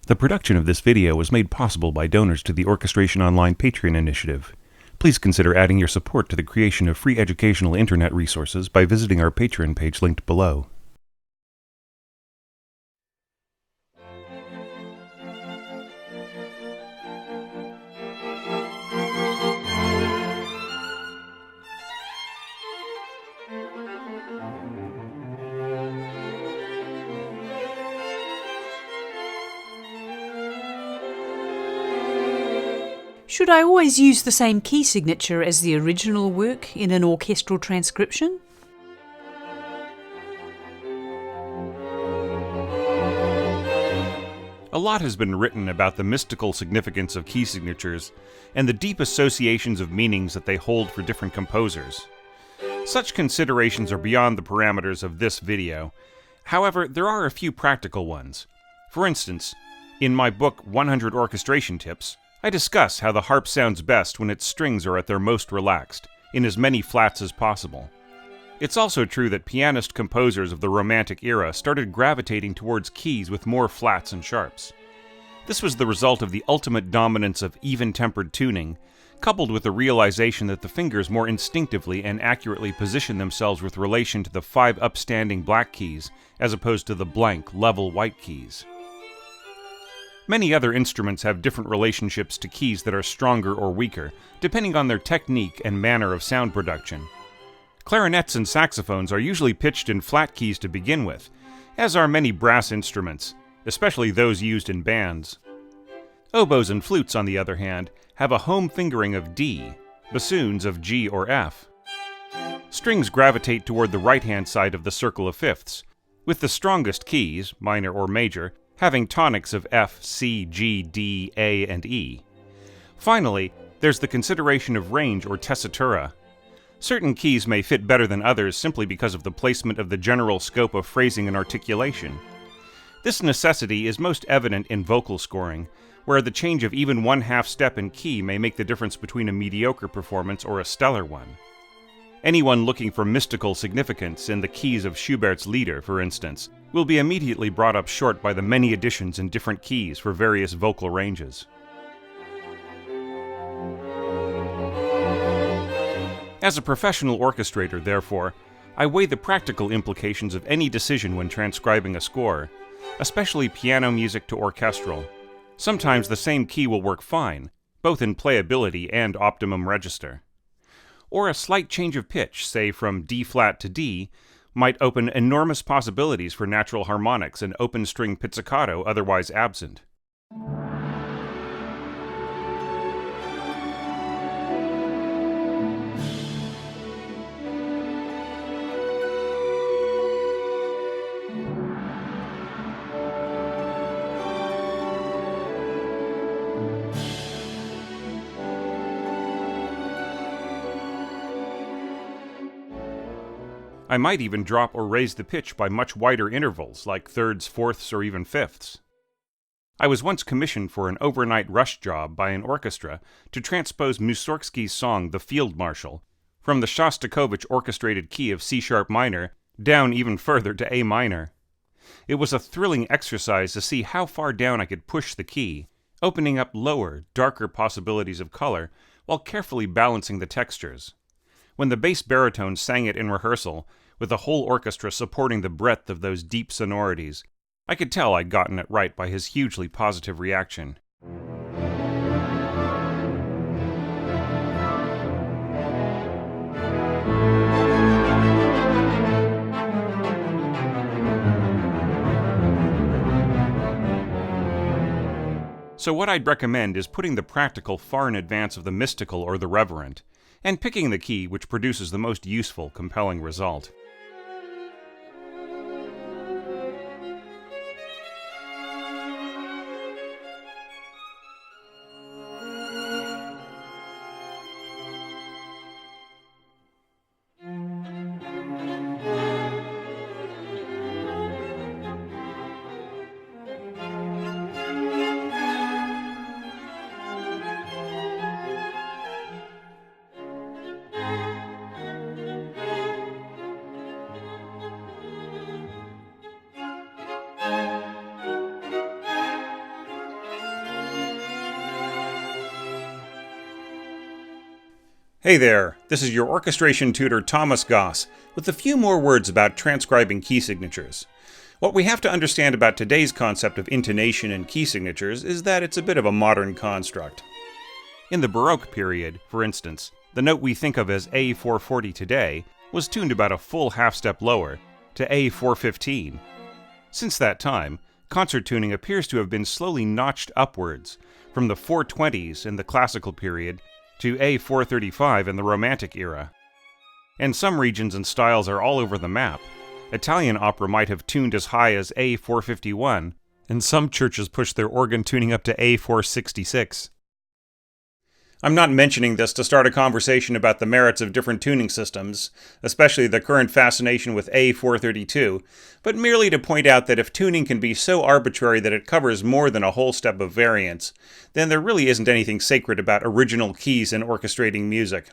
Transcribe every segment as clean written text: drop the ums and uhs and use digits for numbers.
The production of this video was made possible by donors to the Orchestration Online Patreon initiative. Please consider adding your support to the creation of free educational internet resources by visiting our Patreon page linked below. Should I always use the same key signature as the original work in an orchestral transcription? A lot has been written about the mystical significance of key signatures and the deep associations of meanings that they hold for different composers. Such considerations are beyond the parameters of this video. However, there are a few practical ones. For instance, in my book 100 Orchestration Tips, I discuss how the harp sounds best when its strings are at their most relaxed, in as many flats as possible. It's also true that pianist composers of the Romantic era started gravitating towards keys with more flats and sharps. This was the result of the ultimate dominance of even-tempered tuning, coupled with the realization that the fingers more instinctively and accurately position themselves with relation to the 5 upstanding black keys, as opposed to the blank, level white keys. Many other instruments have different relationships to keys that are stronger or weaker, depending on their technique and manner of sound production. Clarinets and saxophones are usually pitched in flat keys to begin with, as are many brass instruments, especially those used in bands. Oboes and flutes, on the other hand, have a home fingering of D, bassoons of G or F. Strings gravitate toward the right-hand side of the circle of fifths, with the strongest keys, minor or major, having tonics of F, C, G, D, A, and E. Finally, there's the consideration of range or tessitura. Certain keys may fit better than others simply because of the placement of the general scope of phrasing and articulation. This necessity is most evident in vocal scoring, where the change of even 1/2 step in key may make the difference between a mediocre performance or a stellar one. Anyone looking for mystical significance in the keys of Schubert's Lieder, for instance, will be immediately brought up short by the many additions in different keys for various vocal ranges. As a professional orchestrator, therefore, I weigh the practical implications of any decision when transcribing a score, especially piano music to orchestral. Sometimes the same key will work fine, both in playability and optimum register. Or a slight change of pitch, say from D-flat to D, might open enormous possibilities for natural harmonics and open-string pizzicato otherwise absent. I might even drop or raise the pitch by much wider intervals, like thirds, fourths, or even fifths. I was once commissioned for an overnight rush job by an orchestra to transpose Mussorgsky's song The Field Marshal from the Shostakovich orchestrated key of C-sharp minor down even further to A minor. It was a thrilling exercise to see how far down I could push the key, opening up lower, darker possibilities of color while carefully balancing the textures. When the bass baritone sang it in rehearsal, with the whole orchestra supporting the breadth of those deep sonorities, I could tell I'd gotten it right by his hugely positive reaction. So what I'd recommend is putting the practical far in advance of the mystical or the reverent, and picking the key which produces the most useful, compelling result. Hey there, this is your orchestration tutor Thomas Goss with a few more words about transcribing key signatures. What we have to understand about today's concept of intonation and key signatures is that it's a bit of a modern construct. In the Baroque period, for instance, the note we think of as A440 today was tuned about a full half-step lower, to A415. Since that time, concert tuning appears to have been slowly notched upwards, from the 420s in the classical period to A435 in the Romantic era. And some regions and styles are all over the map. Italian opera might have tuned as high as A451, and some churches push their organ tuning up to A466. I'm not mentioning this to start a conversation about the merits of different tuning systems, especially the current fascination with A432, but merely to point out that if tuning can be so arbitrary that it covers more than a whole step of variance, then there really isn't anything sacred about original keys in orchestrating music.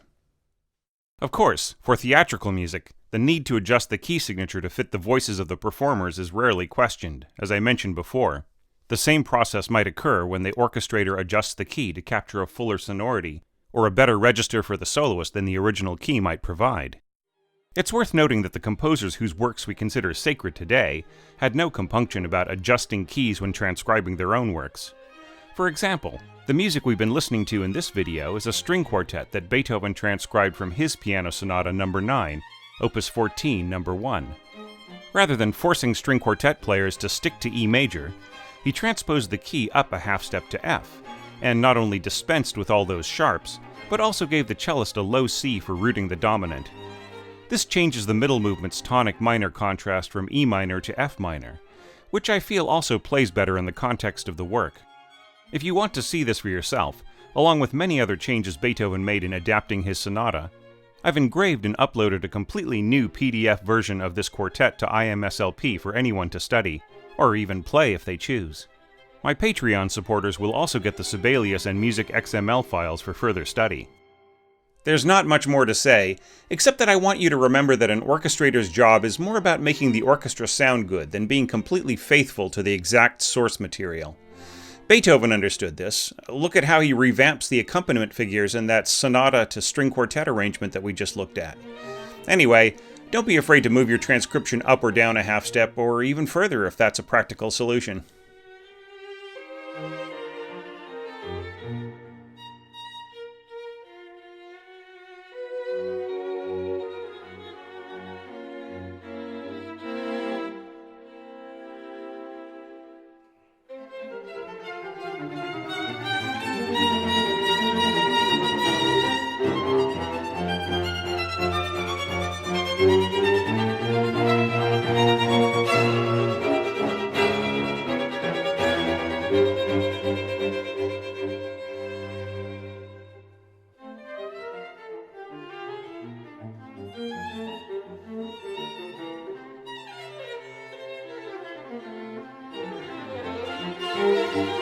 Of course, for theatrical music, the need to adjust the key signature to fit the voices of the performers is rarely questioned, as I mentioned before. The same process might occur when the orchestrator adjusts the key to capture a fuller sonority, or a better register for the soloist than the original key might provide. It's worth noting that the composers whose works we consider sacred today had no compunction about adjusting keys when transcribing their own works. For example, the music we've been listening to in this video is a string quartet that Beethoven transcribed from his Piano Sonata No. 9, Opus 14, No. 1. Rather than forcing string quartet players to stick to E major, he transposed the key up a half step to F, and not only dispensed with all those sharps, but also gave the cellist a low C for rooting the dominant. This changes the middle movement's tonic minor contrast from E minor to F minor, which I feel also plays better in the context of the work. If you want to see this for yourself, along with many other changes Beethoven made in adapting his sonata, I've engraved and uploaded a completely new PDF version of this quartet to IMSLP for anyone to study, or even play if they choose. My Patreon supporters will also get the Sibelius and Music XML files for further study. There's not much more to say, except that I want you to remember that an orchestrator's job is more about making the orchestra sound good than being completely faithful to the exact source material. Beethoven understood this. Look at how he revamps the accompaniment figures in that sonata to string quartet arrangement that we just looked at. Anyway, don't be afraid to move your transcription up or down a half step, or even further if that's a practical solution.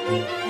Thank you.